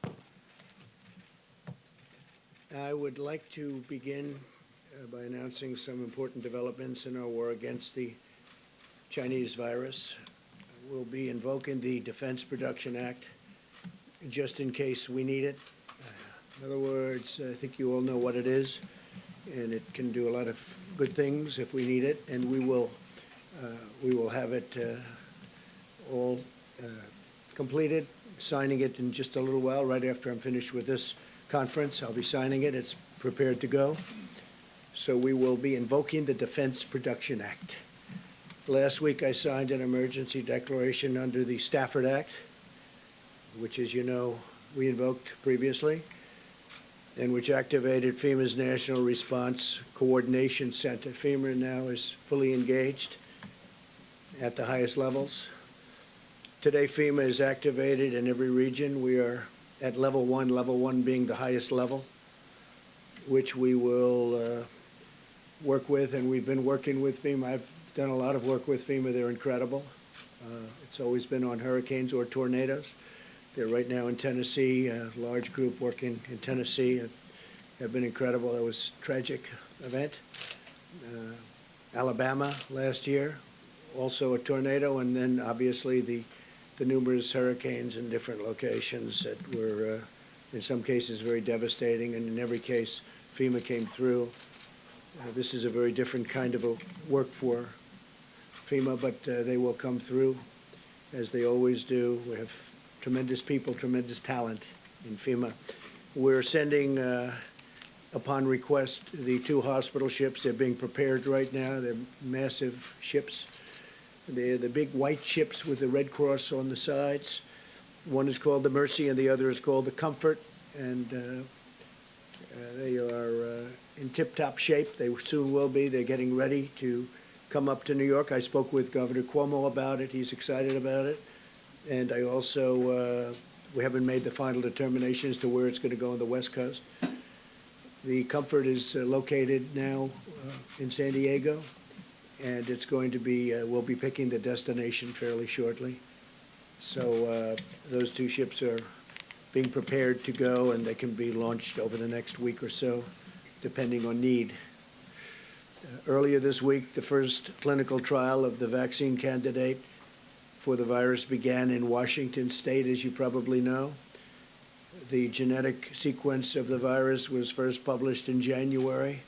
much. I would like to begin by announcing some important developments in our war against the Chinese virus. We'll be invoking the Defense Production Act just in case we need it. In other words, I think you all know what it is, and it can do a lot of good things if we need it, and we will have it all completed, signing it in just a little while, right after I'm finished with this conference. I'll be signing it. It's prepared to go. So we will be invoking the Defense Production Act. Last week I signed an emergency declaration under the Stafford Act, which, as you know, we invoked previously, and which activated FEMA's National Response Coordination Center. FEMA now is fully engaged at the highest levels. Today, FEMA is activated in every region. We are at level one being the highest level, which we will work with, and we've been working with FEMA. I've done a lot of work with FEMA. They're incredible. It's always been on hurricanes or tornadoes. They're right now in Tennessee, a large group working in Tennessee have been incredible. That was a tragic event. Alabama last year, also a tornado, and then obviously the numerous hurricanes in different locations that were, in some cases, very devastating, and in every case, FEMA came through. This is a very different kind of a work for FEMA, but they will come through, as they always do. We have tremendous people, tremendous talent in FEMA. We're sending, upon request, the 2 hospital ships. They're being prepared right now. They're massive ships. They're the big white ships with the Red Cross on the sides. One is called the Mercy and the other is called the Comfort, and they are in tip-top shape. They soon will be. They're getting ready to come up to New York. I spoke with Governor Cuomo about it. He's excited about it. And I also, we haven't made the final determination as to where it's going to go on the West Coast. The Comfort is located now in San Diego, and it's going to be, we'll be picking the destination fairly shortly. So those 2 ships are being prepared to go, and they can be launched over the next week or so, depending on need. Earlier this week, the first clinical trial of the vaccine candidate for the virus began in Washington State, as you probably know. The genetic sequence of the virus was first published in January,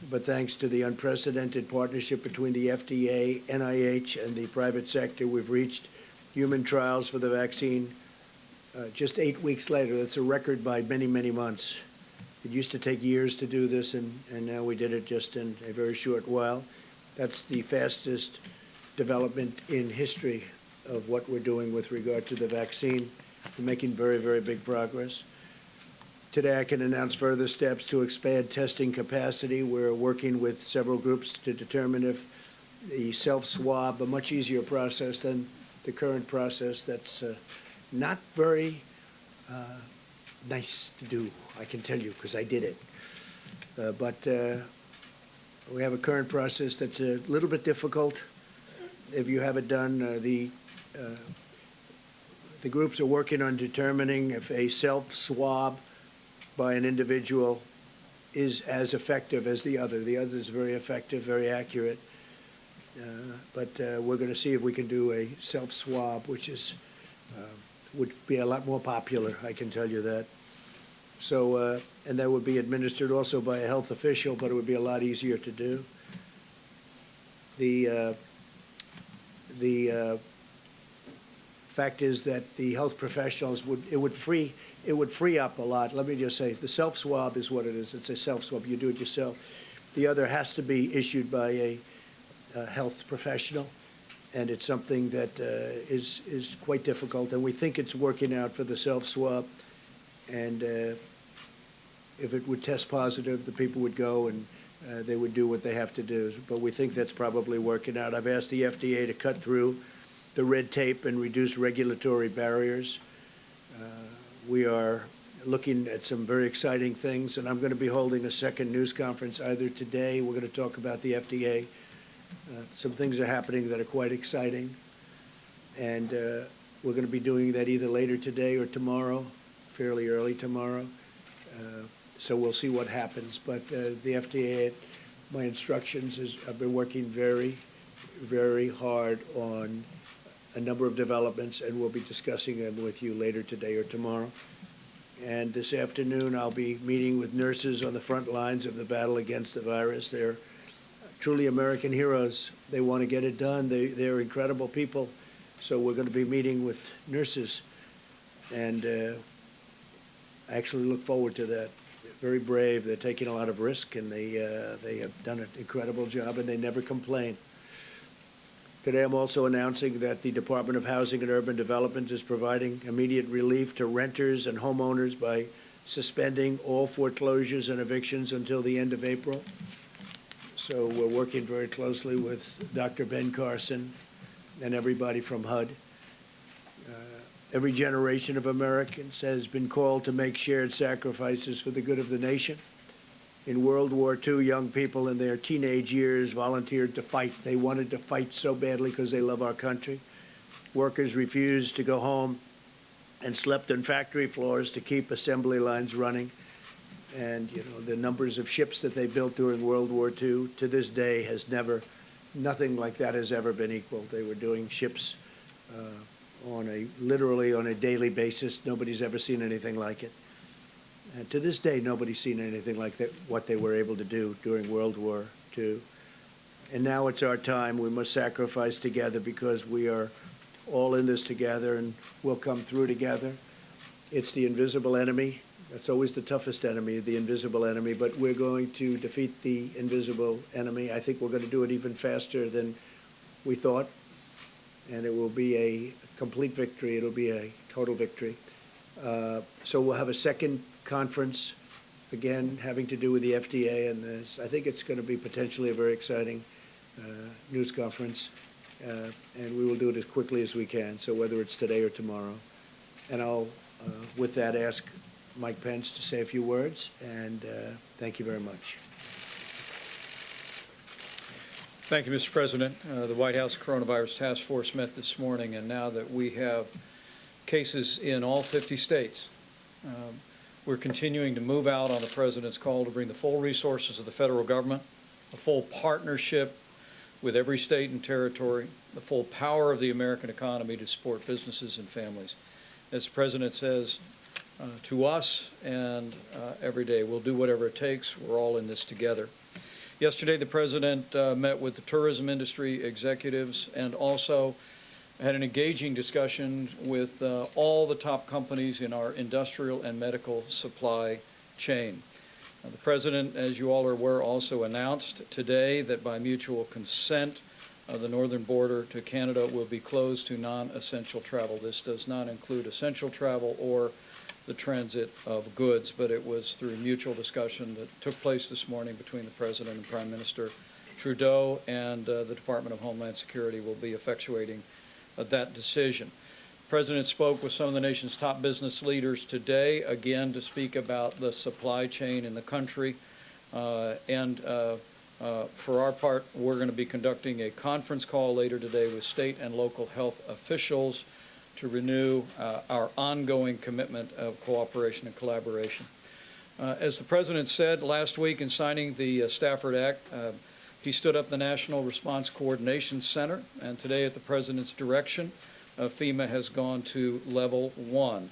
but thanks to the unprecedented partnership between the FDA, NIH, and the private sector, we've reached human trials for the vaccine just 8 weeks later. That's a record by many, many months. It used to take years to do this, and now we did it just in a very short while. That's the fastest development in history of what we're doing with regard to the vaccine. We're making very, very big progress. Today I can announce further steps to expand testing capacity. We're working with several groups to determine if the self-swab, a much easier process than the current process that's not very nice to do, I can tell you, because I did it. But we have a current process that's a little bit difficult. If you have it done, the groups are working on determining if a self-swab by an individual is as effective as the other. The other is very effective, very accurate. But we're going to see if we can do a self-swab, which is would be a lot more popular, I can tell you that. So, and that would be administered also by a health official, but it would be a lot easier to do. The fact is that the health professionals would free up a lot. Let me just say, the self-swab is what it is. It's a self-swab. You do it yourself. The other has to be issued by a health professional, and it's something that is quite difficult. And we think it's working out for the self-swab. And if it would test positive, the people would go and they would do what they have to do. But we think that's probably working out. I've asked the FDA to cut through the red tape and reduce regulatory barriers. We are looking at some very exciting things, and I'm going to be holding a second news conference either today. We're going to talk about the FDA. Some things are happening that are quite exciting. And We're going to be doing that either later today or tomorrow, fairly early tomorrow. So we'll see what happens. But the FDA, my instructions is I've been working very, very hard on a number of developments, and we'll be discussing them with you later today or tomorrow. And this afternoon, I'll be meeting with nurses on the front lines of the battle against the virus. They're truly American heroes. They want to get it done. They're incredible people. So we're going to be meeting with nurses, and I actually look forward to that. Very brave. They're taking a lot of risk, and they have done an incredible job, and they never complain. Today, I'm also announcing that the Department of Housing and Urban Development is providing immediate relief to renters and homeowners by suspending all foreclosures and evictions until the end of April. So we're working very closely with Dr. Ben Carson and everybody from HUD. Every generation of Americans has been called to make shared sacrifices for the good of the nation. In World War II, young people in their teenage years volunteered to fight. They wanted to fight so badly because they love our country. Workers refused to go home and slept on factory floors to keep assembly lines running. And, you know, the numbers of ships that they built during World War II to this day has nothing like that has ever been equal. They were doing ships literally on a daily basis. Nobody's ever seen anything like it. And to this day, nobody's seen anything like that, what they were able to do during World War II. And now it's our time. We must sacrifice together because we are all in this together, and we'll come through together. It's the invisible enemy. That's always the toughest enemy, the invisible enemy, but we're going to defeat the invisible enemy. I think we're going to do it even faster than we thought, and it will be a complete victory. It'll be a total victory. So we'll have a second conference, again, having to do with the FDA, and this, I think it's going to be potentially a very exciting news conference, and we will do it as quickly as we can, so whether it's today or tomorrow. And I'll, with that, ask Mike Pence to say a few words, and thank you very much. Thank you, Mr. President. The White House Coronavirus Task Force met this morning, and now that we have cases in all 50 states, we're continuing to move out on the President's call to bring the full resources of the federal government, a full partnership with every state and territory, the full power of the American economy to support businesses and families. As the President says to us and every day, we'll do whatever it takes. We're all in this together. Yesterday, the President met with the tourism industry executives and also had an engaging discussion with all the top companies in our industrial and medical supply chain. The President, as you all are aware, also announced today that by mutual consent, the northern border to Canada will be closed to non-essential travel. This does not include essential travel or the transit of goods, but it was through mutual discussion that took place this morning between the President and Prime Minister Trudeau, and the Department of Homeland Security will be effectuating that decision. The President spoke with some of the nation's top business leaders today, again, to speak about the supply chain in the country. For our part, we're going to be conducting a conference call later today with state and local health officials to renew our ongoing commitment of cooperation and collaboration. As the President said last week in signing the Stafford Act, he stood up the National Response Coordination Center, and today at the President's direction, FEMA has gone to level 1.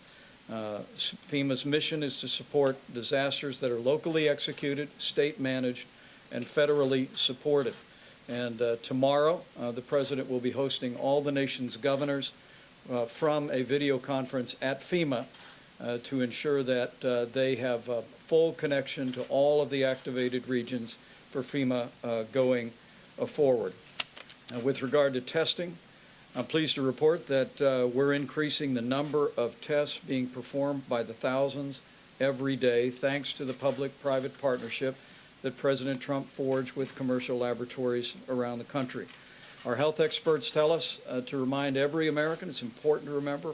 FEMA's mission is to support disasters that are locally executed, state managed, and federally supported. And tomorrow, the President will be hosting all the nation's governors from a video conference at FEMA to ensure that they have full connection to all of the activated regions for FEMA going forward. With regard to testing, I'm pleased to report that we're increasing the number of tests being performed by the thousands every day, thanks to the public-private partnership that President Trump forged with commercial laboratories around the country. Our health experts tell us to remind every American, it's important to remember,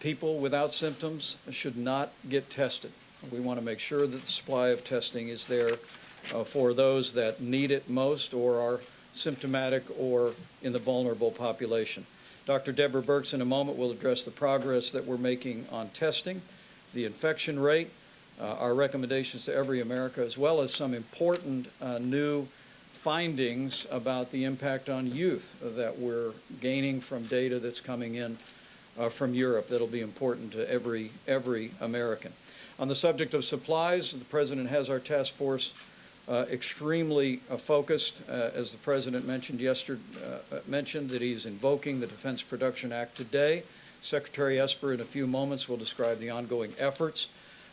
people without symptoms should not get tested. We want to make sure that the supply of testing is there for those that need it most or are symptomatic or in the vulnerable population. Dr. Deborah Birx in a moment will address the progress that we're making on testing, the infection rate, our recommendations to every America, as well as some important new findings about the impact on youth that we're gaining from data that's coming in from Europe that'll be important to every American. On the subject of supplies, the President has our task force extremely focused, as the President mentioned mentioned that he's invoking the Defense Production Act today. Secretary Esper in a few moments will describe the ongoing efforts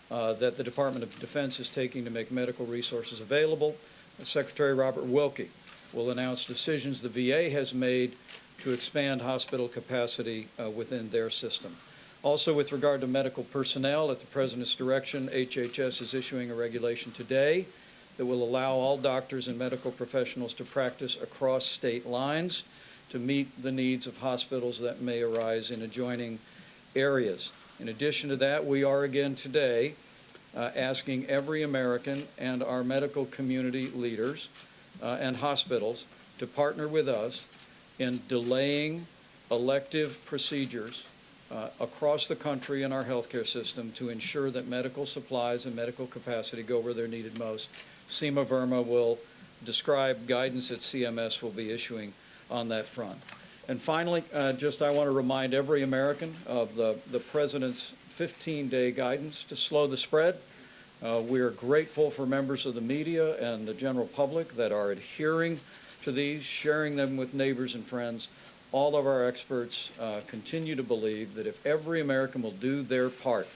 that the Department of Defense is taking to make medical resources available. Secretary Robert Wilkie will announce decisions the VA has made to expand hospital capacity within their system. Also, with regard to medical personnel, at the President's direction, HHS is issuing a regulation today that will allow all doctors and medical professionals to practice across state lines to meet the needs of hospitals that may arise in adjoining areas. In addition to that, we are again today asking every American and our medical community leaders and hospitals to partner with us in delaying elective procedures across the country in our healthcare system to ensure that medical supplies and medical capacity go where they're needed most. Seema Verma will describe guidance that CMS will be issuing on that front. And finally, I want to remind every American of the President's 15-day guidance to slow the spread. We are grateful for members of the media and the general public that are adhering to these, sharing them with neighbors and friends. All of our experts continue to believe that if every American will do their part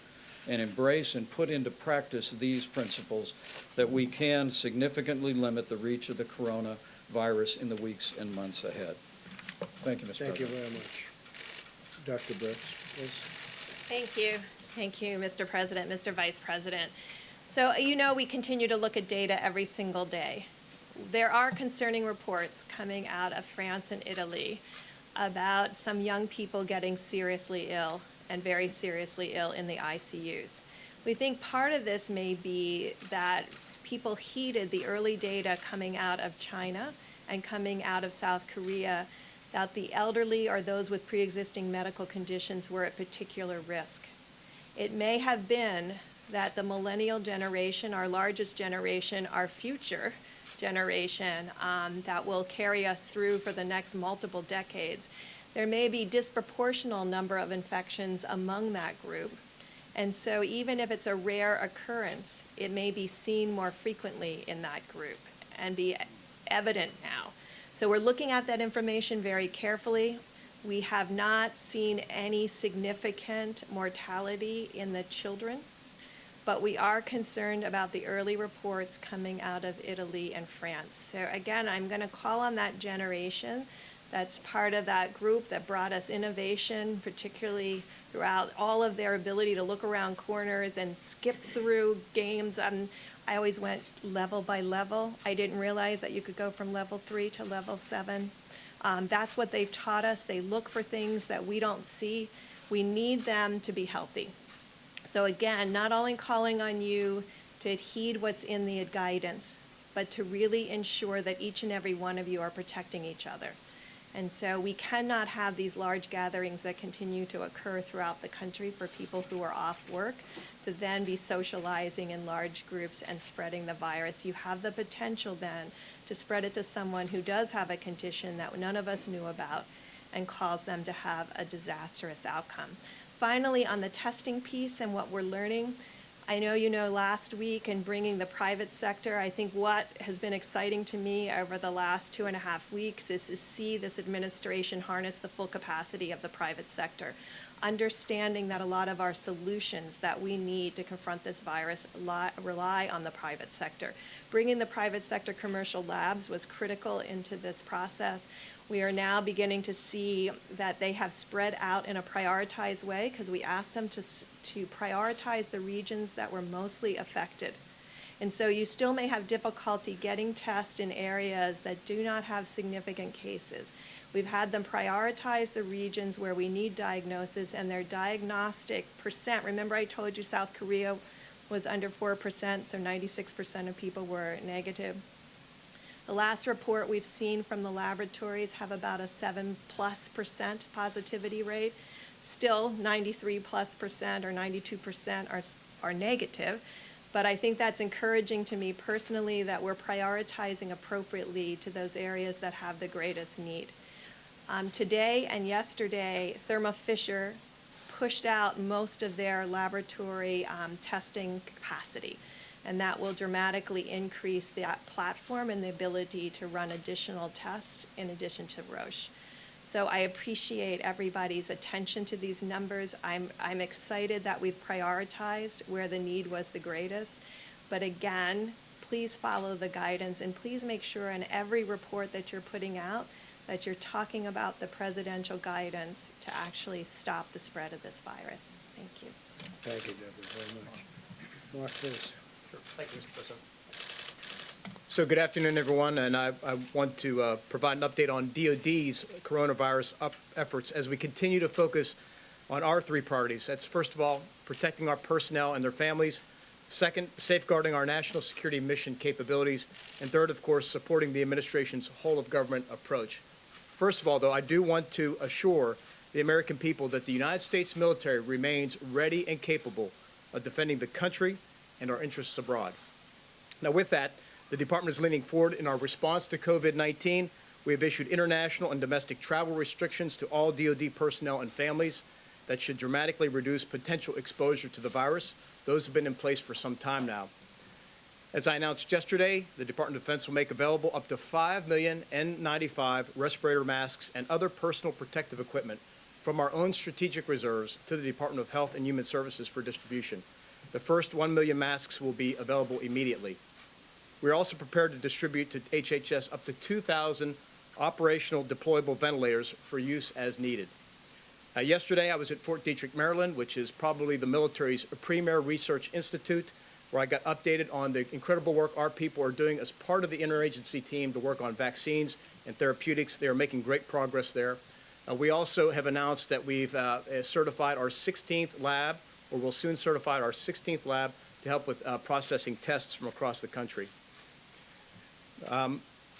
and embrace and put into practice these principles, that we can significantly limit the reach of the coronavirus in the weeks and months ahead. Thank you, Mr. President. Thank you very much. Dr. Birx, please. Thank you. Thank you, Mr. President, Mr. Vice President. So, we continue to look at data every single day. There are concerning reports coming out of France and Italy about some young people getting seriously ill and very seriously ill in the ICUs. We think part of this may be that people heeded the early data coming out of China and coming out of South Korea that the elderly or those with pre-existing medical conditions were at particular risk. It may have been that the millennial generation, our largest generation, our future generation that will carry us through for the next multiple decades, there may be disproportional number of infections among that group. And so even if it's a rare occurrence, it may be seen more frequently in that group and be evident now. So we're looking at that information very carefully. We have not seen any significant mortality in the children, but we are concerned about the early reports coming out of Italy and France. So again, I'm going to call on that generation that's part of that group that brought us innovation, particularly throughout all of their ability to look around corners and skip through games. I always went level by level. I didn't realize that you could go from level 3 to level 7. That's what they've taught us. They look for things that we don't see. We need them to be healthy. So again, not only calling on you to heed what's in the guidance, but to really ensure that each and every one of you are protecting each other. And so we cannot have these large gatherings that continue to occur throughout the country for people who are off work to then be socializing in large groups and spreading the virus. You have the potential then to spread it to someone who does have a condition that none of us knew about and cause them to have a disastrous outcome. Finally, on the testing piece and what we're learning, I know last week in bringing the private sector, I think what has been exciting to me over the last 2.5 weeks is to see this administration harness the full capacity of the private sector, understanding that a lot of our solutions that we need to confront this virus rely on the private sector. Bringing the private sector commercial labs was critical into this process. We are now beginning to see that they have spread out in a prioritized way because we asked them to prioritize the regions that were mostly affected. And so you still may have difficulty getting tests in areas that do not have significant cases. We've had them prioritize the regions where we need diagnosis and their diagnostic percent. Remember I told you South Korea was under 4%, so 96% of people were negative. The last report we've seen from the laboratories have about a 7+% positivity rate. Still 93+% or 92% are negative, but I think that's encouraging to me personally that we're prioritizing appropriately to those areas that have the greatest need. Today and yesterday, Thermo Fisher pushed out most of their laboratory testing capacity, and that will dramatically increase that platform and the ability to run additional tests in addition to Roche. So I appreciate everybody's attention to these numbers. I'm excited that we've prioritized where the need was the greatest. But again, please follow the guidance and please make sure in every report that you're putting out that you're talking about the presidential guidance to actually stop the spread of this virus. Thank you. Thank you, Deborah, very much. Mark, please. Sure. Thank you, Mr. President. So good afternoon, everyone, and I want to provide an update on DoD's coronavirus efforts as we continue to focus on our three priorities. That's, first of all, protecting our personnel and their families. Second, safeguarding our national security mission capabilities. And third, of course, supporting the administration's whole-of-government approach. First of all, though, I do want to assure the American people that the United States military remains ready and capable of defending the country and our interests abroad. Now, with that, the Department is leaning forward in our response to COVID-19. We have issued international and domestic travel restrictions to all DoD personnel and families that should dramatically reduce potential exposure to the virus. Those have been in place for some time now. As I announced yesterday, the Department of Defense will make available up to 5 million N95 respirator masks and other personal protective equipment from our own strategic reserves to the Department of Health and Human Services for distribution. The first 1 million masks will be available immediately. We are also prepared to distribute to HHS up to 2,000 operational deployable ventilators for use as needed. Yesterday, I was at Fort Detrick, Maryland, which is probably the military's premier research institute, where I got updated on the incredible work our people are doing as part of the interagency team to work on vaccines and therapeutics. They are making great progress there. We also have announced that we've certified our 16th lab, or will soon certify our 16th lab to help with processing tests from across the country.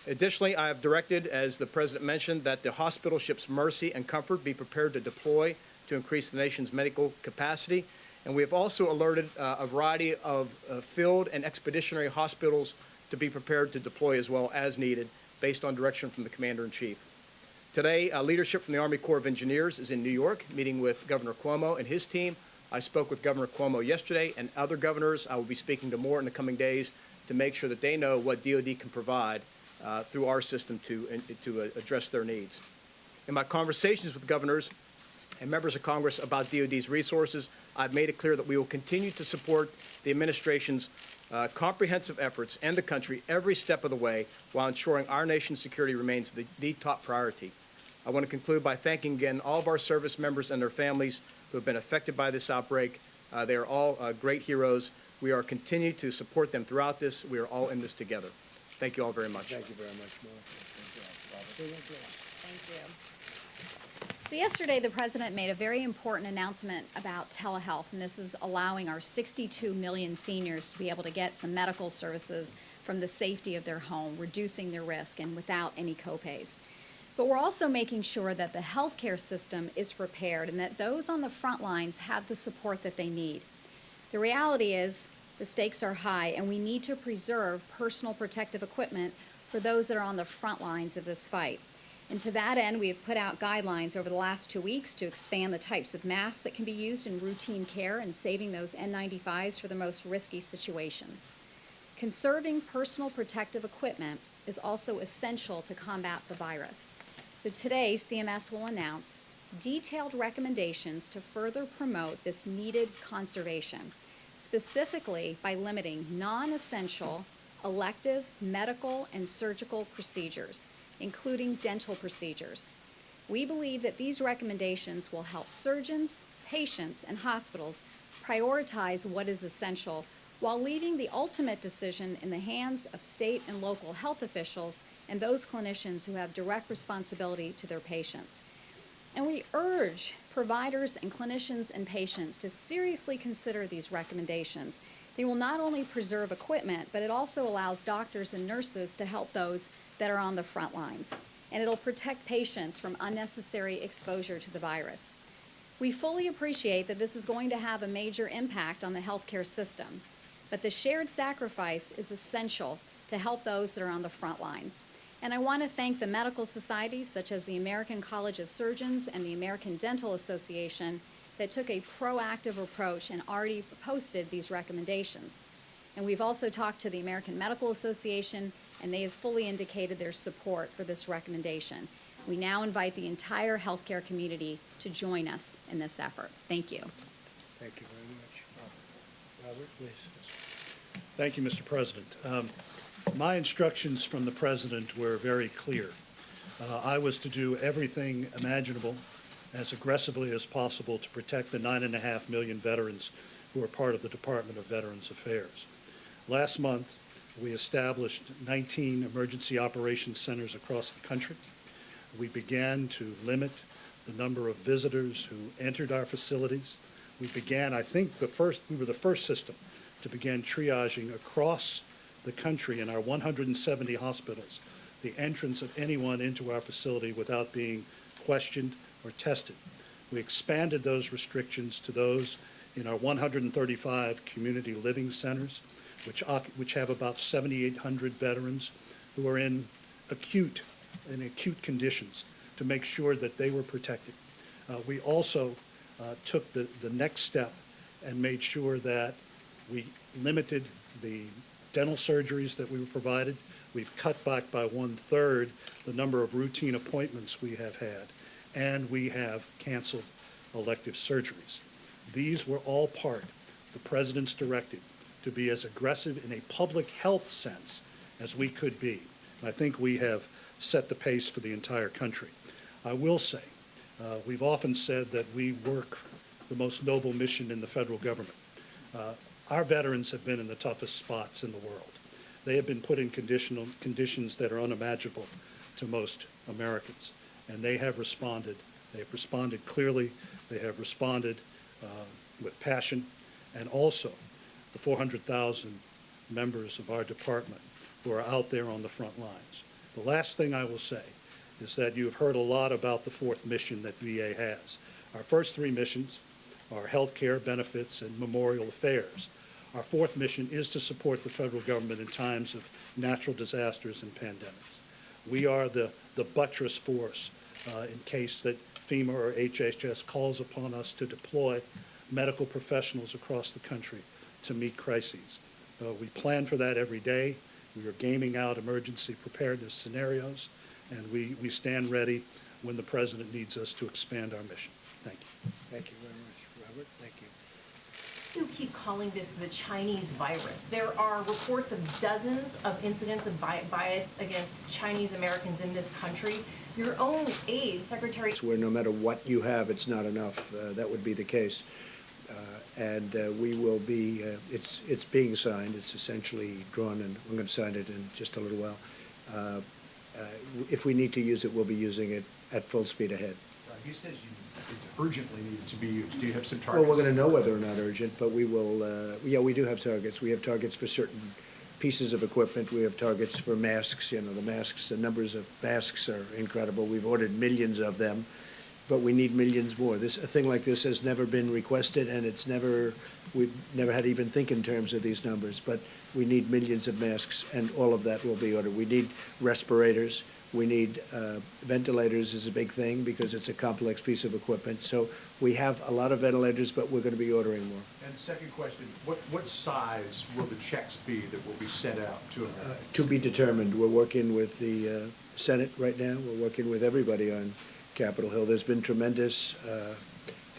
Additionally, I have directed, as the President mentioned, that the hospital ships Mercy and Comfort be prepared to deploy to increase the nation's medical capacity. And we have also alerted a variety of field and expeditionary hospitals to be prepared to deploy as well as needed, based on direction from the Commander-in-Chief. Today, leadership from the Army Corps of Engineers is in New York, meeting with Governor Cuomo and his team. I spoke with Governor Cuomo yesterday, and other governors I will be speaking to more in the coming days to make sure that they know what DoD can provide through our system to address their needs. In my conversations with governors and members of Congress about DoD's resources, I've made it clear that we will continue to support the administration's comprehensive efforts and the country every step of the way while ensuring our nation's security remains the top priority. I want to conclude by thanking again all of our service members and their families who have been affected by this outbreak. They are all great heroes. We are continuing to support them throughout this. We are all in this together. Thank you all very much. Thank you very much, Mark. Thank you. So yesterday, the President made a very important announcement about telehealth, and this is allowing our 62 million seniors to be able to get some medical services from the safety of their home, reducing their risk and without any copays. But we're also making sure that the healthcare system is prepared and that those on the front lines have the support that they need. The reality is the stakes are high, and we need to preserve personal protective equipment for those that are on the front lines of this fight. And to that end, we have put out guidelines over the last 2 weeks to expand the types of masks that can be used in routine care and saving those N95s for the most risky situations. Conserving personal protective equipment is also essential to combat the virus. So today, CMS will announce detailed recommendations to further promote this needed conservation, specifically by limiting non-essential elective medical and surgical procedures, including dental procedures. We believe that these recommendations will help surgeons, patients, and hospitals prioritize what is essential while leaving the ultimate decision in the hands of state and local health officials and those clinicians who have direct responsibility to their patients. And we urge providers and clinicians and patients to seriously consider these recommendations. They will not only preserve equipment, but it also allows doctors and nurses to help those that are on the front lines. And it'll protect patients from unnecessary exposure to the virus. We fully appreciate that this is going to have a major impact on the healthcare system, but the shared sacrifice is essential to help those that are on the front lines. And I want to thank the medical societies, such as the American College of Surgeons and the American Dental Association, that took a proactive approach and already posted these recommendations. And we've also talked to the American Medical Association, and they have fully indicated their support for this recommendation. We now invite the entire healthcare community to join us in this effort. Thank you. Thank you very much. Robert, please. Thank you, Mr. President. My instructions from the President were very clear. I was to do everything imaginable as aggressively as possible to protect the 9.5 million veterans who are part of the Department of Veterans Affairs. Last month, we established 19 emergency operations centers across the country. We began to limit the number of visitors who entered our facilities. We began, I think, we were the first system to begin triaging across the country in our 170 hospitals the entrance of anyone into our facility without being questioned or tested. We expanded those restrictions to those in our 135 community living centers, which have about 7,800 veterans who are in acute conditions, to make sure that they were protected. We also took the next step and made sure that we limited the dental surgeries that we were provided. We've cut back by 1/3 the number of routine appointments we have had, and we have canceled elective surgeries. These were all part of the President's directive to be as aggressive in a public health sense as we could be. And I think we have set the pace for the entire country. I will say, we've often said that we work the most noble mission in the federal government. Our veterans have been in the toughest spots in the world. They have been put in conditions that are unimaginable to most Americans, and they have responded. They have responded clearly. They have responded with passion, and also the 400,000 members of our department who are out there on the front lines. The last thing I will say is that you have heard a lot about the fourth mission that VA has. Our first three missions are health care, benefits, and memorial affairs. Our fourth mission is to support the federal government in times of natural disasters and pandemics. We are the buttress force in case that FEMA or HHS calls upon us to deploy medical professionals across the country to meet crises. We plan for that every day. We are gaming out emergency preparedness scenarios, and we stand ready when the President needs us to expand our mission. Thank you. Thank you very much, Robert. Thank you. You keep calling this the Chinese virus. There are reports of dozens of incidents of bias against Chinese Americans in this country. Your own aide, Secretary. It's where no matter what you have, it's not enough. That would be the case. We will be, it's being signed. It's essentially drawn, and I'm going to sign it in just a little while. If we need to use it, we'll be using it at full speed ahead. He says it's urgently needed to be used. Do you have some Well, targets? we're going to know whether or not urgent, but we will, yeah, we do have targets. We have targets for certain pieces of equipment. We have targets for masks. You know, the numbers of masks are incredible. We've ordered millions of them, but we need millions more. A thing like this has never been requested, and we've never had to even think in terms of these numbers, but we need millions of masks, and all of that will be ordered. We need respirators. We need ventilators is a big thing because it's a complex piece of equipment. So we have a lot of ventilators, but we're going to be ordering more. And second question, what size will the checks be that will be sent out to Americans? To be determined. We're working with the Senate right now. We're working with everybody on Capitol Hill. There's been tremendous,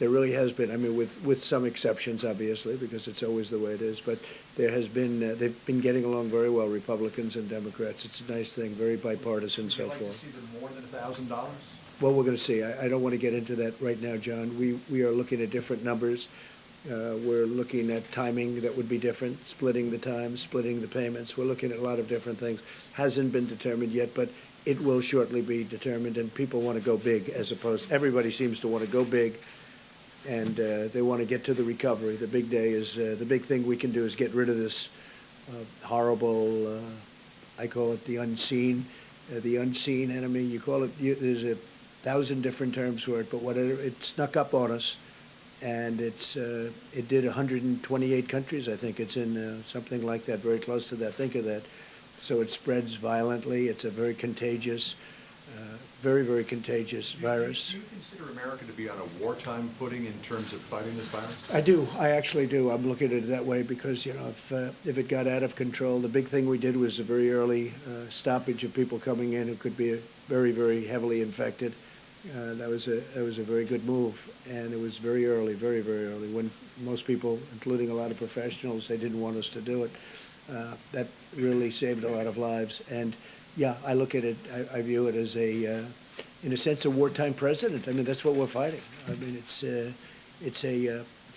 there really has been, I mean, with some exceptions, obviously, because it's always the way it is, but there has been, they've been getting along very well, Republicans and Democrats. It's a nice thing, very bipartisan so Would you far. like to see them more than $1,000? Well, we're going to see. I don't want to get into that right now, John. We are looking at different numbers. We're looking at timing that would be different, splitting the time, splitting the payments. We're looking at a lot of different things. Hasn't been determined yet, but it will shortly be determined, and people want to go big as opposed, everybody seems to want to go big, and they want to get to the recovery. The big day is, the big thing we can do is get rid of this horrible, I call it the unseen enemy. You call it, there's 1,000 different terms for it, but whatever, it snuck up on us, and it did 128 countries, I think it's in, something like that, very close to that, think of that. So it spreads violently, it's a very contagious, very, very contagious virus. Do you consider America to be on a wartime footing in terms of fighting this virus? I do, I actually do. I'm looking at it that way because, if it got out of control, the big thing we did was a very early stoppage of people coming in who could be very, very heavily infected. That was a very good move, and it was very early, very, very early, when most people, including a lot of professionals, they didn't want us to do it. That really saved a lot of lives. And yeah, I look at it, I view it as in a sense, a wartime president. I mean, that's what we're fighting. I mean, it's a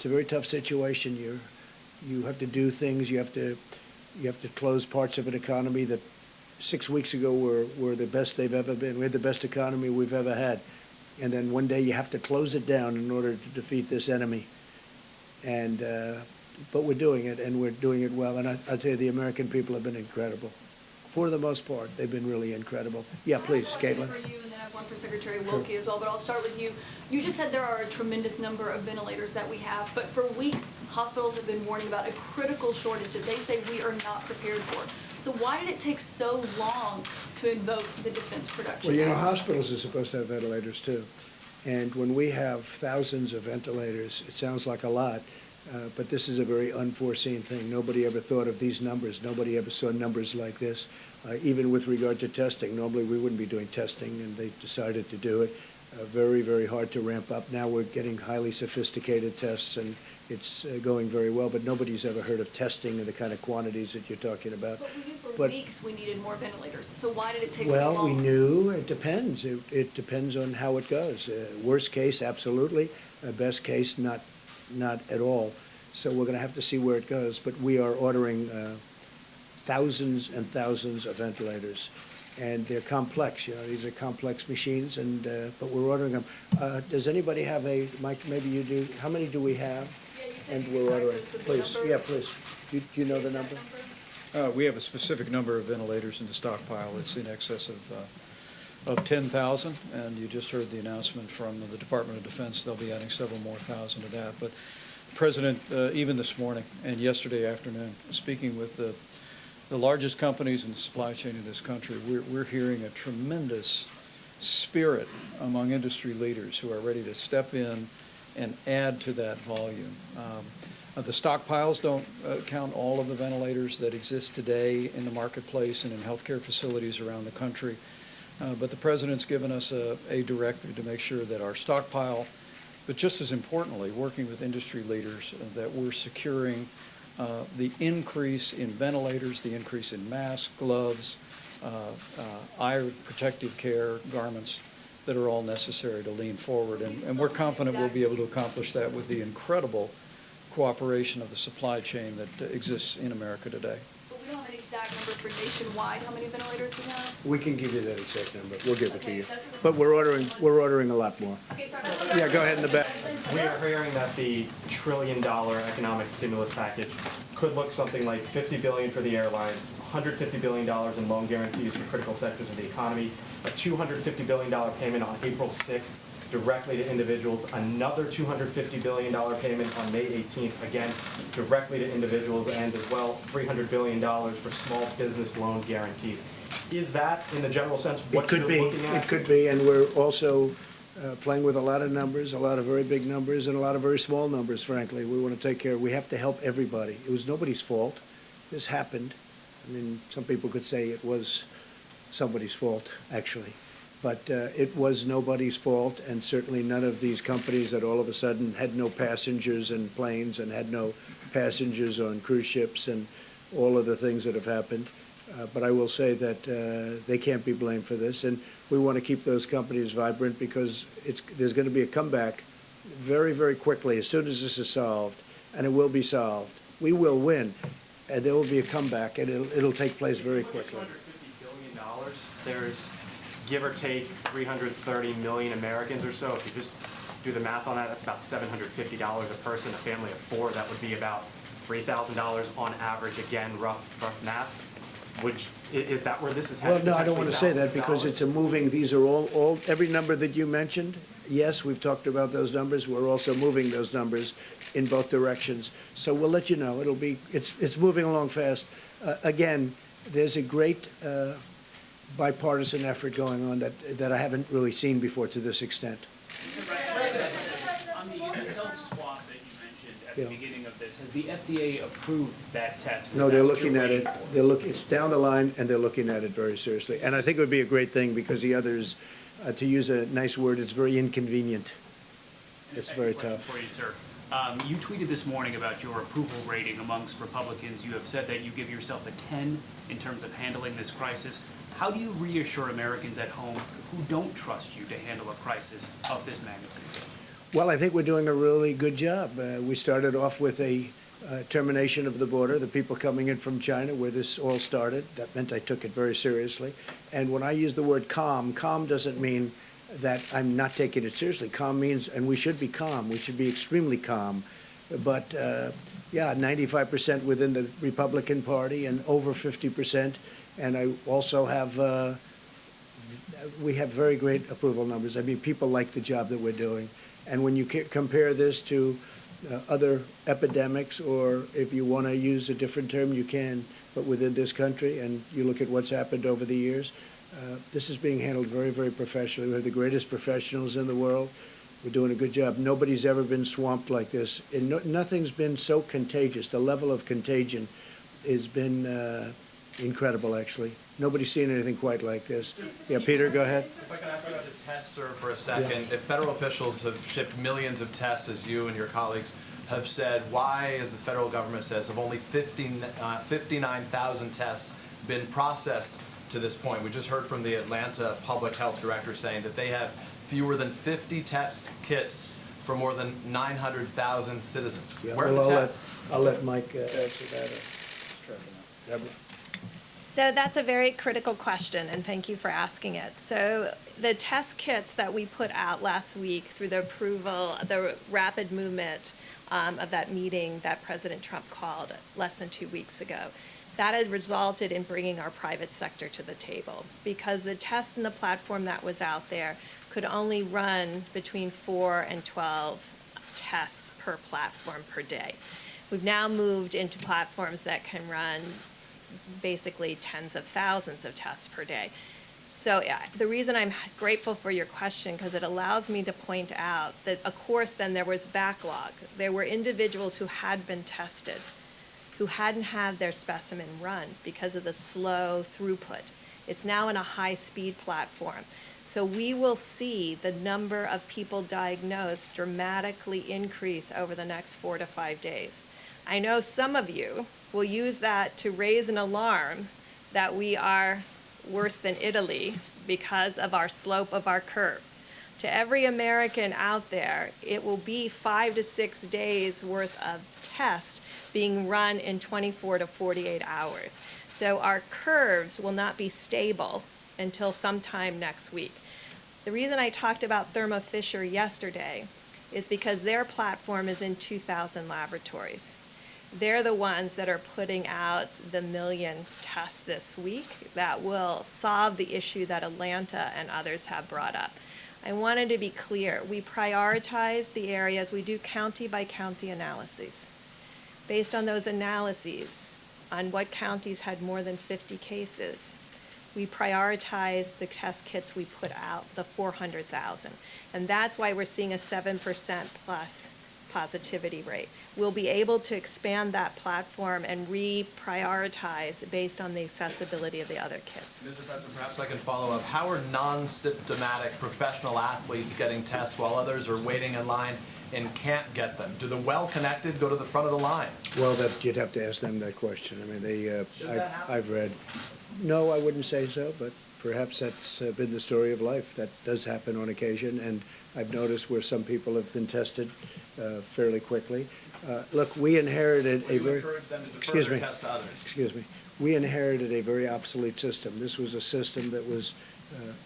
very tough situation. You have to do things. You have to close parts of an economy that 6 weeks ago were the best they've ever been. We had the best economy we've ever had. And then one day you have to close it down in order to defeat this enemy. And but we're doing it, and we're doing it well. And I'll tell you, the American people have been incredible. For the most part, they've been really incredible. Yeah, please, Caitlin. For you, and then I have one for Secretary Wilkie as well, but I'll start with you. You just said there are a tremendous number of ventilators that we have, but for weeks, hospitals have been warning about a critical shortage that they say we are not prepared for. So why did it take so long to invoke the Defense Production Well, Act? hospitals are supposed to have ventilators too. And when we have thousands of ventilators, it sounds like a lot, but this is a very unforeseen thing. Nobody ever thought of these numbers. Nobody ever saw numbers like this. Even with regard to testing, normally we wouldn't be doing testing, and they decided to do it. Very, very hard to ramp up. Now we're getting highly sophisticated tests, and it's going very well, but nobody's ever heard of testing in the kind of quantities that you're talking about. But we knew for But- weeks we needed more ventilators, so why did it take so Well, long? we knew, it depends. It depends on how it goes. Worst case, absolutely. Best case, not at all. So we're going to have to see where it goes. But we are ordering thousands and thousands of ventilators. And they're complex, these are complex machines, and but we're ordering them. Does anybody have Mike, maybe you do, how many do we have? Yeah, you said And you we're could ordering, access the please, number. yeah, please. Do you know the Exact number? We have a specific number of ventilators in the stockpile. It's in excess of 10,000, and you just heard the announcement from the Department of Defense. They'll be adding several more thousand to that. But President, even this morning and yesterday afternoon, speaking with the largest companies in the supply chain in this country, we're hearing a tremendous spirit among industry leaders who are ready to step in and add to that volume. The stockpiles don't count all of the ventilators that exist today in the marketplace and in healthcare facilities around the country. But the President's given us a directive to make sure that our stockpile, but just as importantly, working with industry leaders, that we're securing the increase in ventilators, the increase in masks, gloves, eye protective care, garments that are all necessary to lean forward. And we're confident we'll be able to accomplish that with the incredible cooperation of the supply chain that exists in America today. But we don't have an exact number for nationwide, how many ventilators we have? We can give you that exact number. We'll give it to Okay, you. that's what- But we're ordering a lot more. Okay, sorry. Yeah, go ahead in the back. We are hearing that the $1 trillion economic stimulus package could look something like $50 billion for the airlines, $150 billion in loan guarantees for critical sectors of the economy, a $250 billion payment on April 6th directly to individuals, another $250 billion payment on May 18th, again, directly to individuals, and as well, $300 billion for small business loan guarantees. Is that, in the general sense, what you're looking at? It could be, and we're also playing with a lot of numbers, a lot of very big numbers, and a lot of very small numbers, frankly. We want to take care, we have to help everybody. It was nobody's fault. This happened. I mean, some people could say it was somebody's fault, actually. But it was nobody's fault, and certainly none of these companies that all of a sudden had no passengers in planes and had no passengers on cruise ships and all of the things that have happened. But I will say that they can't be blamed for this, and we want to keep those companies vibrant because there's going to be a comeback very, very quickly as soon as this is solved, and it will be solved. We will win, and there will be a comeback, and it'll take place very quickly. $250 billion, there's give or take 330 million Americans or so. If you just do the math on that, that's about $750 a person. A family of four, that would be about $3,000 on average. Again, rough math. Is that where this is headed? Well, no, I don't want to say that because $1,000? it's a moving, these are all, every number that you mentioned, yes, we've talked about those numbers. We're also moving those numbers in both directions. So we'll let you know. It's moving along fast. Again, there's a great bipartisan effort going on that I haven't really seen before to this extent. On the self-swab that you mentioned at the Yeah. beginning of this, has the FDA approved that test? No, Is they're that what looking you're at it. waiting for? It's down the line, and they're looking at it very seriously. And I think it would be a great thing because the others, to use a nice word, it's very inconvenient. And a It's second very question tough. for you, sir. You tweeted this morning about your approval rating amongst Republicans. You have said that you give yourself a 10 in terms of handling this crisis. How do you reassure Americans at home who don't trust you to handle a crisis of this magnitude? Well, I think we're doing a really good job. We started off with a termination of the border, the people coming in from China, where this all started. That meant I took it very seriously. And when I use the word calm doesn't mean that I'm not taking it seriously. Calm means, and we should be calm, we should be extremely calm. But, yeah, 95% within the Republican Party and over 50%. And I also have, we have very great approval numbers. I mean, people like the job that we're doing. And when you compare this to other epidemics, or if you want to use a different term, you can, but within this country, and you look at what's happened over the years, this is being handled very, very professionally. We have the greatest professionals in the world. We're doing a good job. Nobody's ever been swamped like this. And nothing's been so contagious. The level of contagion has been incredible, actually. Nobody's seen anything quite like this. Yeah, Peter, go ahead. If I can ask about the tests, sir, for a second. If federal officials have shipped millions of tests, as you and your colleagues have said, why, as the federal government says, have only 59,000 tests been processed to this point? We just heard from the Atlanta public health director saying that they have fewer than 50 test kits for more than 900,000 citizens. Yeah, Where are well, the tests? I'll let Mike answer that. Deborah. So that's a very critical question, and thank you for asking it. So the test kits that we put out last week through the approval, the rapid movement of that meeting that President Trump called less than 2 weeks ago, that has resulted in bringing our private sector to the table, because the test and the platform that was out there could only run between 4 and 12 tests per platform per day. We've now moved into platforms that can run basically tens of thousands of tests per day. So the reason I'm grateful for your question, because it allows me to point out that, of course, then there was backlog. There were individuals who had been tested, who hadn't had their specimen run because of the slow throughput. It's now in a high-speed platform. So we will see the number of people diagnosed dramatically increase over the next 4 to 5 days. I know some of you will use that to raise an alarm that we are worse than Italy because of our slope of our curve. To every American out there, it will be 5 to 6 days worth of tests being run in 24 to 48 hours. So our curves will not be stable until sometime next week. The reason I talked about Thermo Fisher yesterday is because their platform is in 2,000 laboratories. They're the ones that are putting out the 1 million tests this week that will solve the issue that Atlanta and others have brought up. I wanted to be clear. We prioritize the areas. We do county-by-county analyses. Based on those analyses, on what counties had more than 50 cases, we prioritize the test kits we put out, the 400,000. And that's why we're seeing a 7% plus positivity rate. We'll be able to expand that platform and reprioritize based on the accessibility of the other kits. Mr. President, perhaps I can follow up. How are non-symptomatic professional athletes getting tests while others are waiting in line and can't get them? Do the well-connected go to the front of the line? Well, you'd have to ask them that question. I mean, Should that happen? I've read. No, I wouldn't say so, but perhaps that's been the story of life. That does happen on occasion, and I've noticed where some people have been tested fairly quickly. Look, we inherited Will you encourage them to defer their tests to others? Excuse me. We inherited a very obsolete system. This was a system that was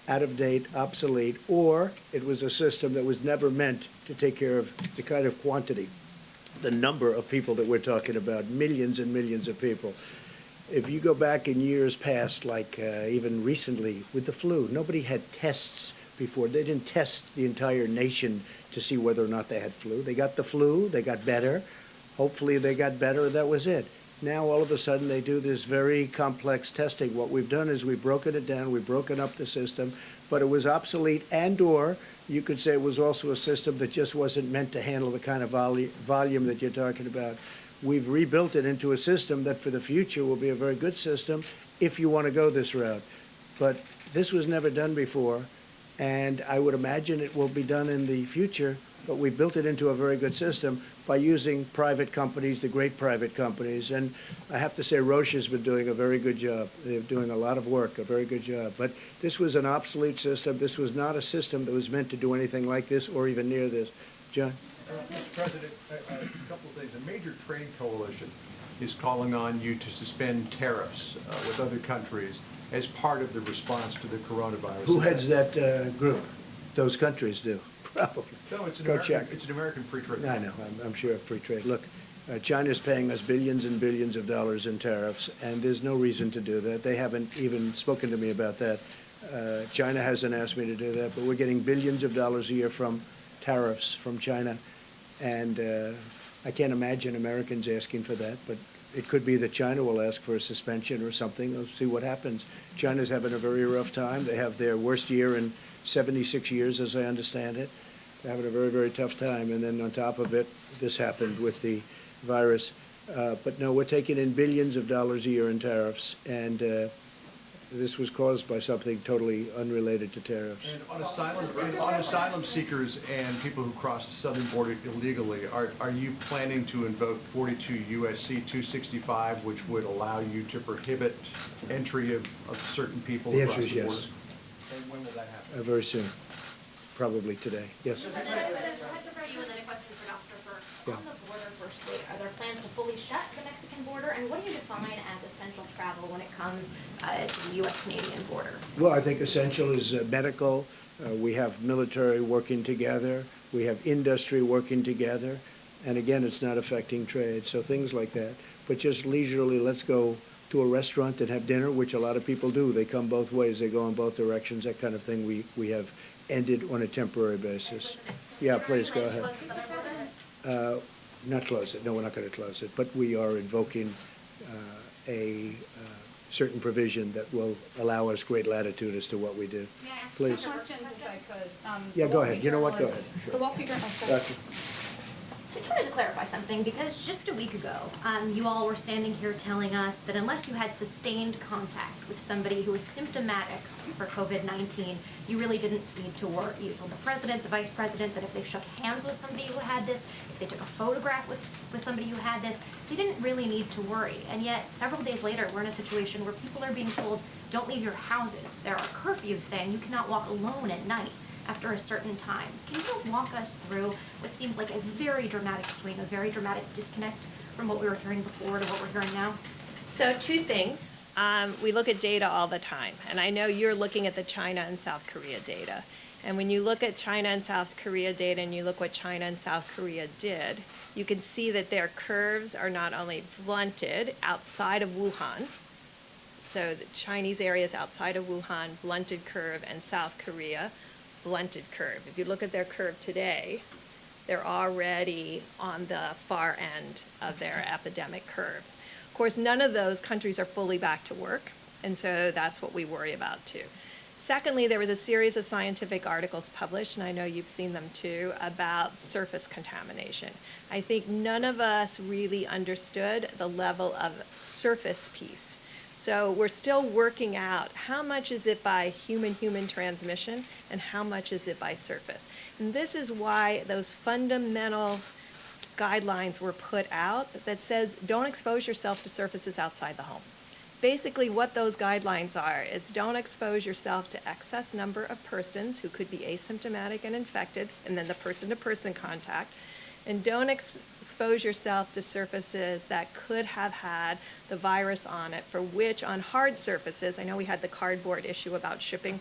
out of date, obsolete, or it was a system that was never meant to take care of the kind of quantity, the number of people that we're talking about, millions and millions of people. If you go back in years past, like even recently with the flu, nobody had tests before. They didn't test the entire nation to see whether or not they had flu. They got the flu, they got better. Hopefully they got better, that was it. Now all of a sudden they do this very complex testing. What we've done is we've broken it down, we've broken up the system, but it was obsolete, and or you could say it was also a system that just wasn't meant to handle the kind of volume that you're talking about. We've rebuilt it into a system that for the future will be a very good system if you want to go this route. But this was never done before, and I would imagine it will be done in the future, but we built it into a very good system by using private companies, the great private companies. And I have to say Roche has been doing a very good job. They're doing a lot of work, a very good job. But this was an obsolete system. This was not a system that was meant to do anything like this or even near this. John? Mr. President, a couple of things. A major trade coalition is calling on you to suspend tariffs with other countries as part of the response to the coronavirus. Who heads that group? Those countries do, probably. No, it's Go check. It's an American free trade. I know, I'm sure free trade. Look, China's paying us billions and billions of dollars in tariffs, and there's no reason to do that. They haven't even spoken to me about that. China hasn't asked me to do that, but we're getting billions of dollars a year from tariffs from China, and I can't imagine Americans asking for that, but it could be that China will ask for a suspension or something. We'll see what happens. China's having a very rough time. They have their worst year in 76 years, as I understand it. They're having a very, very tough time. And then on top of it, this happened with the virus. But no, we're taking in billions of dollars a year in tariffs, and this was caused by something totally unrelated to tariffs. And on asylum seekers and people who cross the southern border illegally, are you planning to invoke 42 U.S.C. 265, which would allow you to prohibit entry of certain people The across answer is the border? yes. And when will that happen? Very soon, probably today. Yes. President, I have for you and then a question for Dr. Burke. Yeah. On the border, firstly, are there plans to fully shut the Mexican border? And what do you define as essential travel when it comes to the U.S.-Canadian border? Well, I think essential is medical. We have military working together. We have industry working together. And again, it's not affecting trade. So things like that. But just leisurely, let's go to a restaurant and have dinner, which a lot of people do. They come both ways. They go in both directions, that kind of thing we have ended on a temporary basis. Yeah, please, go ahead. Not close it. No, we're not going to close it. But we are invoking a certain provision that will allow us great latitude as to what we do. May I ask Please. some questions if I could? Yeah, The go Wall ahead. Street You know what? Go Journal ahead. is- Sure. The Wall Street Journal. Doctor? So I just wanted to clarify something, because just a week ago, you all were standing here telling us that unless you had sustained contact with somebody who was symptomatic for COVID-19, you really didn't need to worry. You told the president, the vice president, that if they shook hands with somebody who had this, if they took a photograph with somebody who had this, they didn't really need to worry. And yet, several days later, we're in a situation where people are being told, don't leave your houses. There are curfews saying you cannot walk alone at night after a certain time. Can you walk us through what seems like a very dramatic swing, a very dramatic disconnect from what we were hearing before to what we're hearing now? So two things. We look at data all the time, and I know you're looking at the China and South Korea data. And when you look at China and South Korea data and you look what China and South Korea did, you can see that their curves are not only blunted outside of Wuhan, so the Chinese areas outside of Wuhan, blunted curve, and South Korea, blunted curve. If you look at their curve today, they're already on the far end of their epidemic curve. Of course, none of those countries are fully back to work, and so that's what we worry about too. Secondly, there was a series of scientific articles published, and I know you've seen them too, about surface contamination. I think none of us really understood the level of surface piece. So we're still working out how much is it by human-human transmission and how much is it by surface. And this is why those fundamental guidelines were put out that says don't expose yourself to surfaces outside the home. Basically what those guidelines are is don't expose yourself to excess number of persons who could be asymptomatic and infected, and then the person-to-person contact, and don't expose yourself to surfaces that could have had the virus on it, for which on hard surfaces, I know we had the cardboard issue about shipping,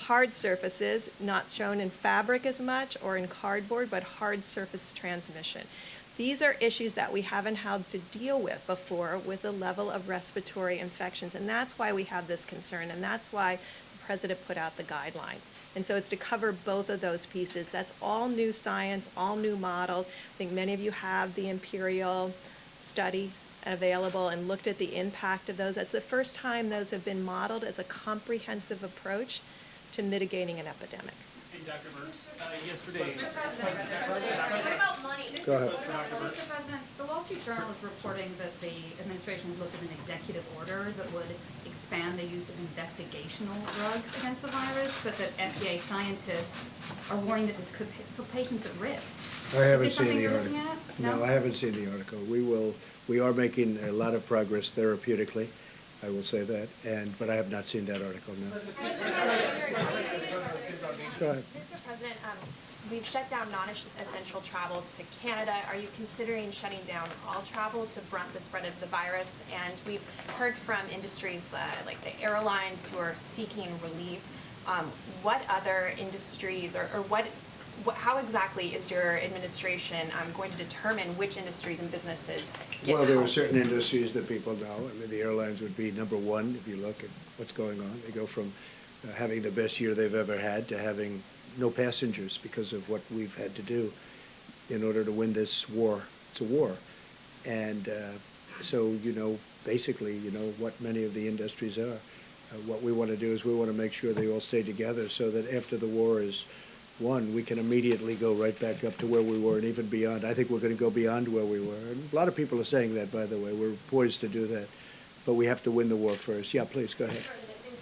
hard surfaces, not shown in fabric as much or in cardboard, but hard surface transmission. These are issues that we haven't had to deal with before with the level of respiratory infections, and that's why we have this concern, and that's why the President put out the guidelines. And so it's to cover both of those pieces. That's all new science, all new models. I think many of you have the Imperial study available and looked at the impact of those. That's the first time those have been modeled as a comprehensive approach to mitigating an epidemic. And Dr. Burns, yesterday. What about money? Go ahead. Mr. President, the Wall Street Journal is reporting that the administration looked at an executive order that would expand the use of investigational drugs against the virus, but that FDA scientists are warning that this could put patients at risk. I haven't Is this seen something the you're article. looking at? No, I haven't seen the article. We are making a lot of progress therapeutically, I will say that, but I have not seen that article, no. Go ahead. Mr. President, we've shut down non-essential travel to Canada. Are you considering shutting down all travel to blunt the spread of the virus? And we've heard from industries like the airlines who are seeking relief. What other industries how exactly is your administration going to determine which industries and businesses get Well, there are help? certain industries that people know. I mean, the airlines would be number one if you look at what's going on. They go from having the best year they've ever had to having no passengers because of what we've had to do in order to win this war. It's a war. And so, basically, what many of the industries are. What we want to do is we want to make sure they all stay together so that after the war is won, we can immediately go right back up to where we were and even beyond. I think we're going to go beyond where we were. And a lot of people are saying that, by the way. We're poised to do that. But we have to win the war first. Yeah, please, go ahead.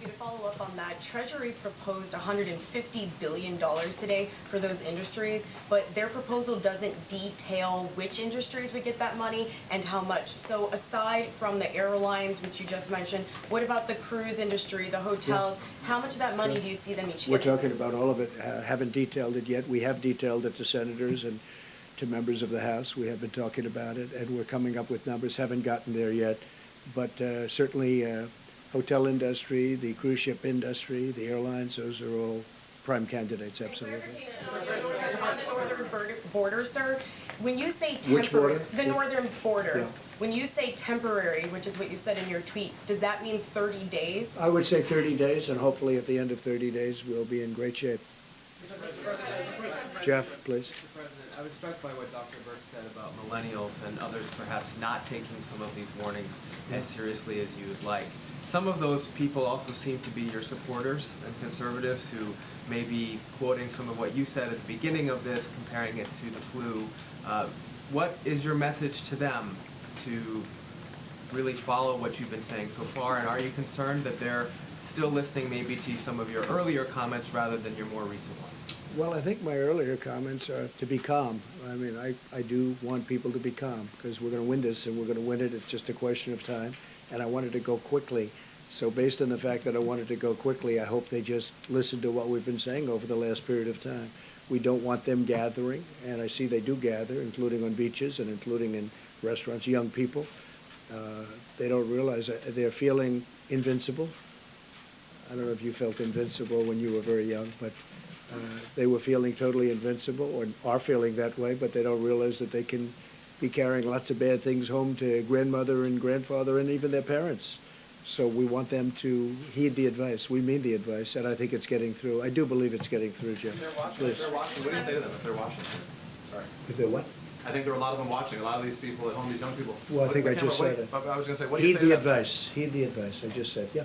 To follow up on that, Treasury proposed $150 billion today for those industries, but their proposal doesn't detail which industries would get that money and how much. So aside from the airlines, which you just mentioned, what about the cruise industry, the hotels? Yeah. How much of that money do you see them each We're getting? talking about all of it. Haven't detailed it yet. We have detailed it to senators and to members of the House. We have been talking about it, and we're coming up with numbers. Haven't gotten there yet, but certainly hotel industry, the cruise ship industry, the airlines, those are all prime candidates, absolutely. On the northern border, sir, when you say Which border? the northern border, Yeah. when you say temporary, which is what you said in your tweet, does that mean 30 days? I would say 30 days, and hopefully at the end of 30 days, we'll be in great shape. Jeff, please. Mr. President, I was struck by what Dr. Burke said about millennials and others perhaps not taking some of these warnings as seriously as you would like. Some of those people also seem to be your supporters and conservatives who may be quoting some of what you said at the beginning of this, comparing it to the flu. What is your message to them to really follow what you've been saying so far? And are you concerned that they're still listening maybe to some of your earlier comments rather than your more recent ones? Well, I think my earlier comments are to be calm. I mean, I do want people to be calm because we're going to win this and we're going to win it. It's just a question of time. And I wanted to go quickly. So based on the fact that I wanted to go quickly, I hope they just listen to what we've been saying over the last period of time. We don't want them gathering, and I see they do gather, including on beaches and including in restaurants, young people. They don't realize they're feeling invincible. I don't know if you felt invincible when you were very young, but they were feeling totally invincible or are feeling that way, but they don't realize that they can be carrying lots of bad things home to grandmother and grandfather and even their parents. So we want them to heed the advice. We mean the advice, and I think it's getting through. I do believe it's getting through, Jim. If they're watching, Please. what do you say to them if they're watching? Sorry. If they're what? I think there are a lot of them watching, a lot of these people at home, these young people. Well, I think I just said it. I was going to say, what do you Heed say to the them? advice. Heed the advice. I just said, yeah.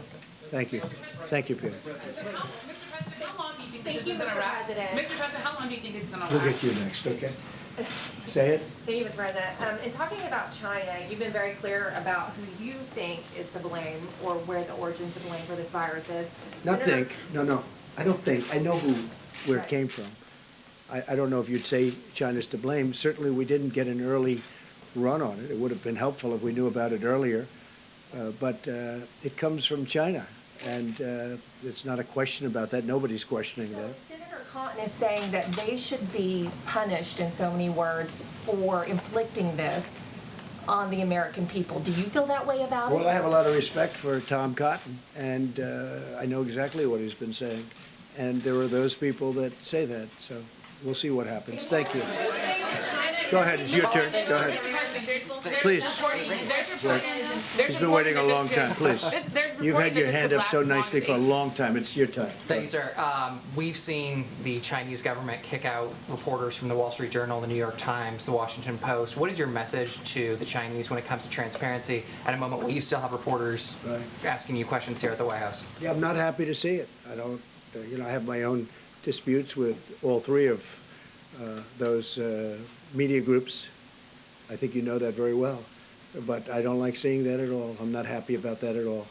Thank you. Thank you, Peter. How long do you think Thank this you, is gonna Mr. last? President. Mr. President, how long do you think this is gonna last? We'll get you next, okay? Say it. Thank you, Mr. President. In talking about China, you've been very clear about who you think is to blame or where the origin to blame for this virus is. Not Senator- think. No. I don't think. I know where it Right. came from. I don't know if you'd say China's to blame. Certainly, we didn't get an early run on it. It would have been helpful if we knew about it earlier. But it comes from China, and it's not a question about that. Nobody's questioning that. Senator Cotton is saying that they should be punished, in so many words, for inflicting this on the American people. Do you feel that way about it? Well, I have a lot of respect for Tom Cotton, and I know exactly what he's been saying. And there are those people that say that, so we'll see what happens. Thank you. Go ahead, it's your turn. Go ahead. Please. He's been waiting a long time, please. You've had your hand up so nicely for a long time. It's your time. Thank you, sir. We've seen the Chinese government kick out reporters from the Wall Street Journal, the New York Times, the Washington Post. What is your message to the Chinese when it comes to transparency at a moment when you still have reporters asking you questions here at the White House? Yeah, I'm not happy to see it. I don't, I have my own disputes with all three of those media groups. I think you know that very well. But I don't like seeing that at all. I'm not happy about that at all.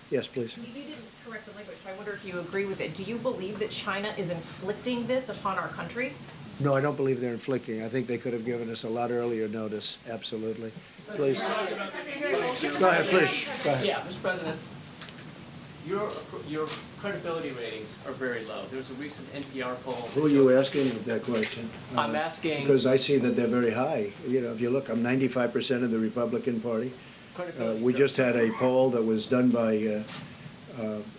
Yes, please. You didn't correct the language, so I wonder if you agree with it. Do you believe that China is inflicting this upon our country? No, I don't believe they're inflicting. I think they could have given us a lot earlier notice. Absolutely. Please. Go ahead, please. Go ahead. Yeah, Mr. President, your credibility ratings are very low. There was a recent NPR poll. Who are you asking that question? I'm asking. Because I see that they're very high. You know, if you look, I'm 95% of the Republican Party. We just had a poll that was done by a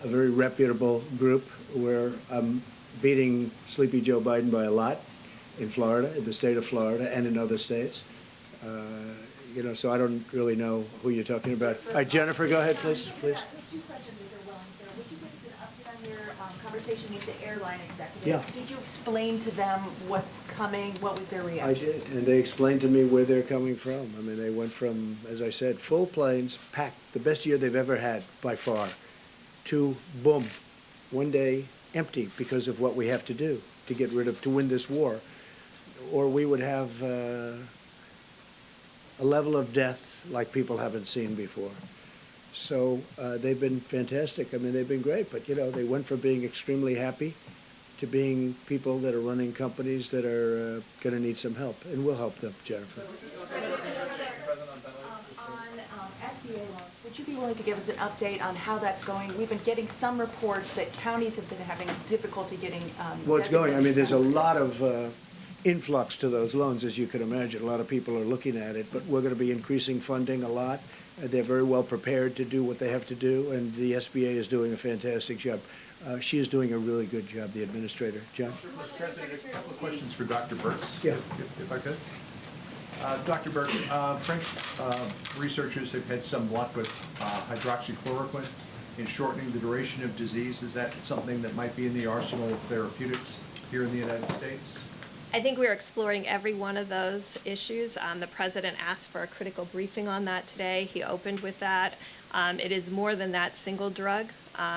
very reputable group where I'm beating Sleepy Joe Biden by a lot in Florida, in the state of Florida, and in other states. You know, so I don't really know who you're talking about. All right, Jennifer, go ahead, please. Two questions, if you're willing, sir. Would you give us an update on your conversation with the airline executives? Yeah. Did you explain to them what's coming? What was their I reaction? did, and they explained to me where they're coming from. I mean, they went from, as I said, full planes, packed, the best year they've ever had by far, to boom, one day empty because of what we have to do to get rid of, to win this war. Or we would have a level of death like people haven't seen before. So they've been fantastic. I mean, they've been great. But, you know, they went from being extremely happy to being people that are running companies that are going to need some help. And we'll help them, Jennifer. On SBA loans, would you be willing to give us an update on how that's going? We've been getting some reports that counties have been having difficulty getting Well, it's going. I mean, there's a designated lot of influx to those loans, as you can imagine. A lot of people are looking at it, but we're going to be increasing funding a lot. They're very well prepared to do what they have to do, and the SBA is doing a fantastic job. She is doing a really good job, the administrator. John? Mr. President, a couple of questions for Dr. Burks, Yeah. if I could. Dr. Burks, French researchers have had some luck with hydroxychloroquine in shortening the duration of disease. Is that something that might be in the arsenal of therapeutics here in the United States? I think we're exploring every one of those issues. The president asked for a critical briefing on that today. He opened with that. It is more than that single drug.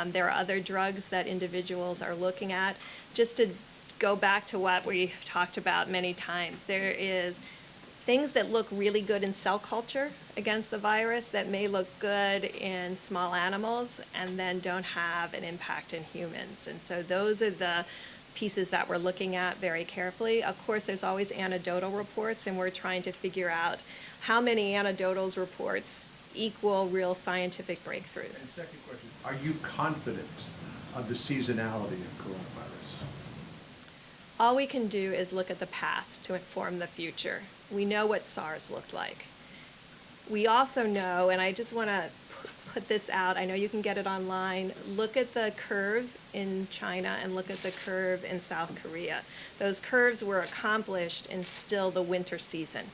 There are other drugs that individuals are looking at. Just to go back to what we talked about many times, there is things that look really good in cell culture against the virus that may look good in small animals and then don't have an impact in humans. And so those are the pieces that we're looking at very carefully. Of course, there's always anecdotal reports, and we're trying to figure out how many anecdotal reports equal real scientific breakthroughs. And second question, are you confident of the seasonality of coronavirus? All we can do is look at the past to inform the future. We know what SARS looked like. We also know, and I just want to put this out, I know you can get it online, look at the curve in China and look at the curve in South Korea. Those curves were accomplished in still the winter season.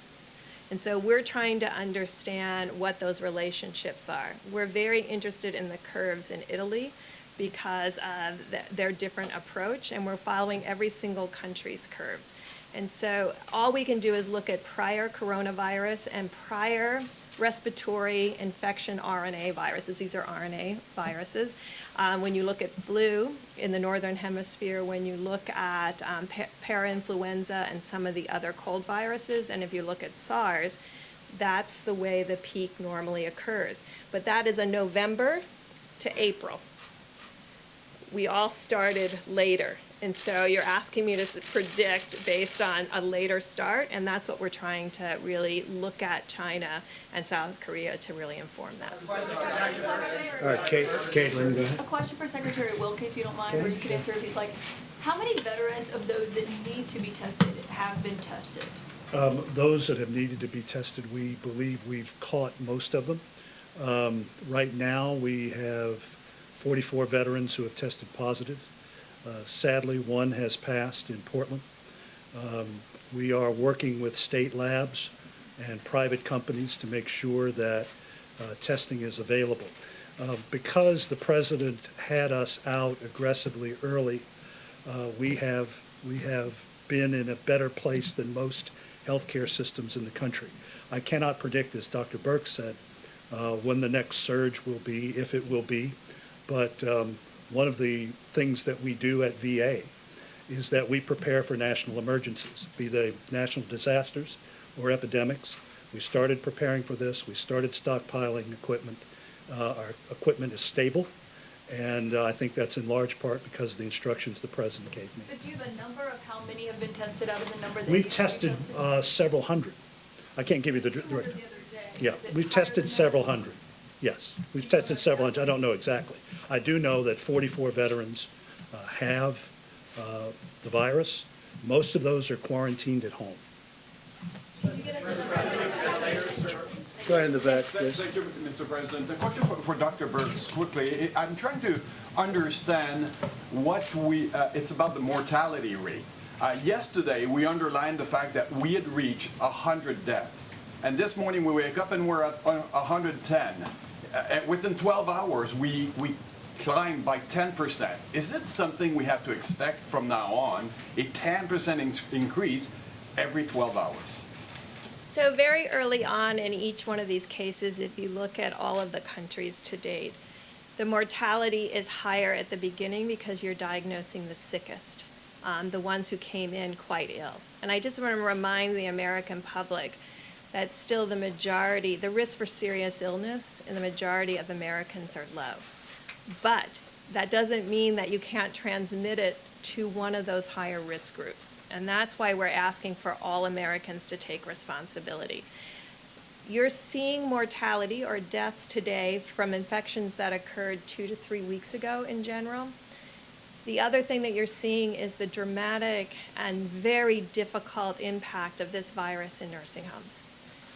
And so we're trying to understand what those relationships are. We're very interested in the curves in Italy because of their different approach, and we're following every single country's curves. And so all we can do is look at prior coronavirus and prior respiratory infection RNA viruses. These are RNA viruses. When you look at flu in the northern hemisphere, when you look at parainfluenza and some of the other cold viruses, and if you look at SARS, that's the way the peak normally occurs. But that is a November to April. We all started later. And so you're asking me to predict based on a later start, and that's what we're trying to really look at China and South Korea to really inform that. All right, Caitlin, go ahead. A question for Secretary Wilkie, if you don't mind, or you could answer if you'd like. How many veterans of those that need to be tested have been tested? Those that have needed to be tested, we believe we've caught most of them. Right now, we have 44 veterans who have tested positive. Sadly, one has passed in Portland. We are working with state labs and private companies to make sure that testing is available. Because the president had us out aggressively early, we have been in a better place than most healthcare systems in the country. I cannot predict, as Dr. Burke said, when the next surge will be, if it will be, but one of the things that we do at VA is that we prepare for national emergencies, be they national disasters or epidemics. We started preparing for this. We started stockpiling equipment. Our equipment is stable, and I think that's in large part because of the instructions the president gave me. But do you have a number of how many have been tested out of the number that We've you tested several hundred. I can't give you the direct. Yeah, we've tested several hundred. Yes, we've tested several hundred. I don't know exactly. I do know that 44 veterans have the virus. Most of those are quarantined at home. Go ahead in the back, please. Thank you, Mr. President. The question for Dr. Burks, quickly. I'm trying to understand what it's about the mortality rate. Yesterday, we underlined the fact that we had reached 100 deaths. And this morning, we wake up and we're at 110. Within 12 hours, we climbed by 10%. Is it something we have to expect from now on, a 10% increase every 12 hours? So very early on in each one of these cases, if you look at all of the countries to date, the mortality is higher at the beginning because you're diagnosing the sickest, the ones who came in quite ill. And I just want to remind the American public that still the majority, the risk for serious illness in the majority of Americans are low. But that doesn't mean that you can't transmit it to one of those higher risk groups. And that's why we're asking for all Americans to take responsibility. You're seeing mortality or deaths today from infections that occurred 2 to 3 weeks ago in general. The other thing that you're seeing is the dramatic and very difficult impact of this virus in nursing homes.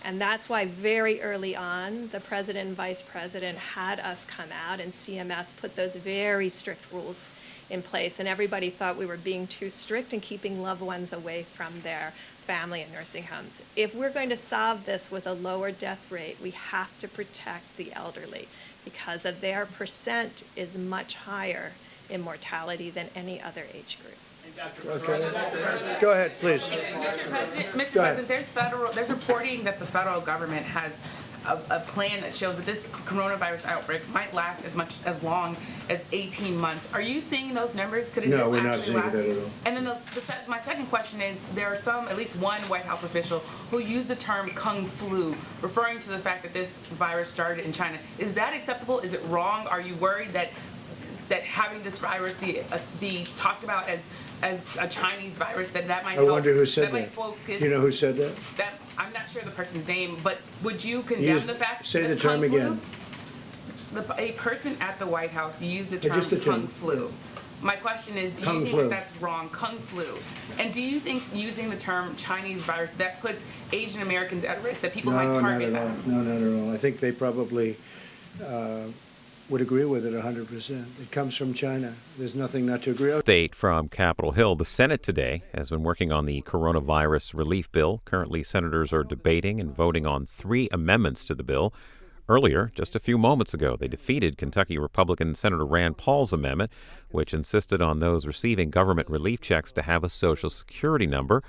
And that's why very early on, the president and vice president had us come out and CMS put those very strict rules in place. And everybody thought we were being too strict and keeping loved ones away from their family in nursing homes. If we're going to solve this with a lower death rate, we have to protect the elderly because of their percent is much higher in mortality than any other age group. Okay. Go ahead, please. Mr. Go ahead. President, there's reporting that the federal government has a plan that shows that this coronavirus outbreak might last as long as 18 months. Are you seeing those numbers? Could it No, just we're not actually seeing last? that at all. And then my second question is, there are at least one White House official who used the term Kung flu, referring to the fact that this virus started in China. Is that acceptable? Is it wrong? Are you worried that having this virus be talked about as a Chinese virus, that might I wonder who said that. Might that. focus, Do you know who said that? I'm not sure the person's name, but would you condemn the fact Say that the term Kung flu, again. A person at the White House used the term Just the term. Kung flu. My question is, do you think that that's wrong, Kung flu? And do you think using the term Chinese virus, that puts Asian Americans at risk, that people might target them? No, not at all. I think they probably would agree with it 100%. It comes from China. There's nothing not to agree with. Update from Capitol Hill. The Senate today has been working on the coronavirus relief bill. Currently, senators are debating and voting on 3 amendments to the bill. Earlier, just a few moments ago, they defeated Kentucky Republican Senator Rand Paul's amendment, which insisted on those receiving government relief checks to have a Social Security number.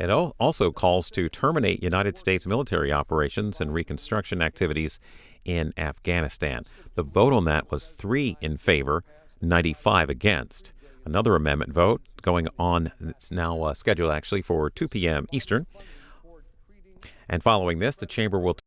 It also calls to terminate United States military operations and reconstruction activities in Afghanistan. The vote on that was 3 in favor, 95 against. Another amendment vote going on. It's now scheduled actually for 2 p.m. Eastern. And following this, the chamber will